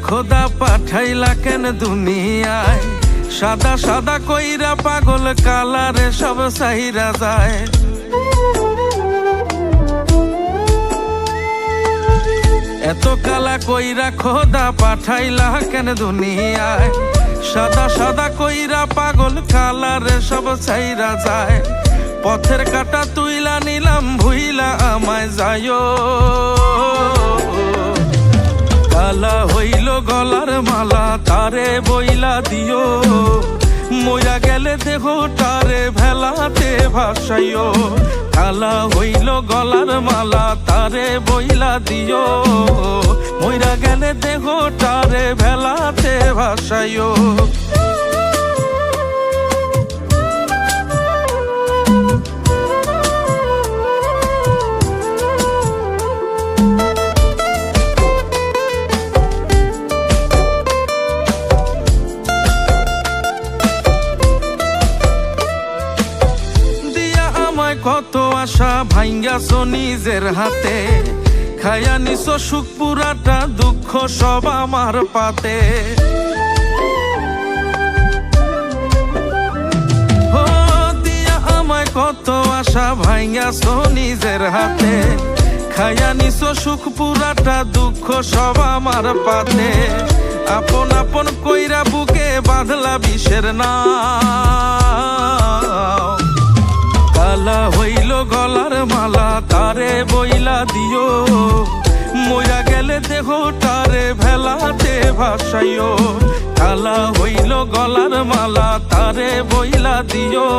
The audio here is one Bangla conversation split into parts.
খোদা পাঠাইলা কেন দুনিয়ায়, সাদা সাদা কইরা পাগল কালারে সব সাইরা যায়। এত কালা কইরা খোদা পাঠাইলা কেন দুনিয়ায়, সাদা সাদা কইরা পাগল কালারে সব সাইরা যায়। পথের কাটা তুইলা নিলাম ভুইলা আমায় যায়ো, কালা হইল গলার মালা তারে বইলা দিও, মইরা গেলে দেহটারে ভেলাতে ভাসাইও। কালা হইল গলার মালা তারে বইলা দিও, মইরা গেলে দেহটারে ভেলাতে ভাসাইও। কত আশা ভাঙ্গাছো নিজের হাতে, খায়া নিছো সুখ পুরাটা দুঃখ সব আমার পাতে। ও দিয়া আমায় কত আশা ভাঙ্গাছো নিজের হাতে, খায়া নিছো সুখ পুরাটা দুঃখ সব আমার পাতে। আপন আপন কইরা বুকে বাঁধলা বিষের নাও, কালা হইল গলার মালা তারে বইলা দিও, মইরা গেলে দেহটারে ভেলাতে ভাসাইও। কালা হইল গলার মালা তারে বইলা দিও,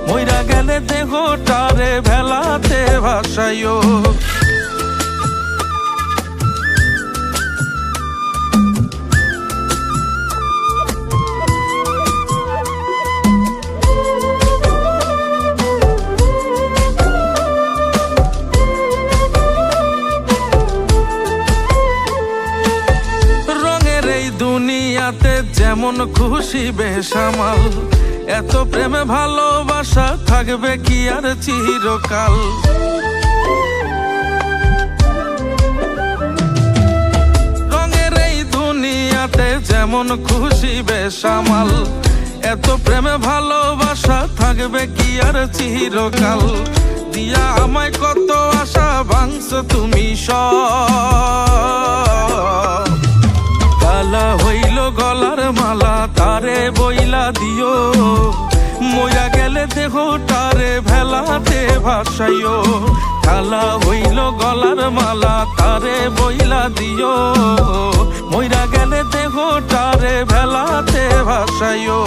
মইরা গেলে দেহটারে ভেলাতে ভাসাইও। দুনিয়াতে যেমন খুশি বেসামাল, এত প্রেমে ভালোবাসা থাকবে কি আর চিরকাল। রঙের এই দুনিয়াতে যেমন খুশি বেসামাল, এত প্রেমে ভালোবাসা থাকবে কি আর চিরকাল। দিয়া আমায় কত আশা ভাঙছো তুমি সব, কালা হইল গলার মালা তারে বইলা দিও, মইরা গেলে দেহটারে ভেলাতে ভাসাইও। কালা হইল গলার মালা তারে বইলা দিও, মইরা গেলে দেহটারে ভেলাতে ভাসাইও।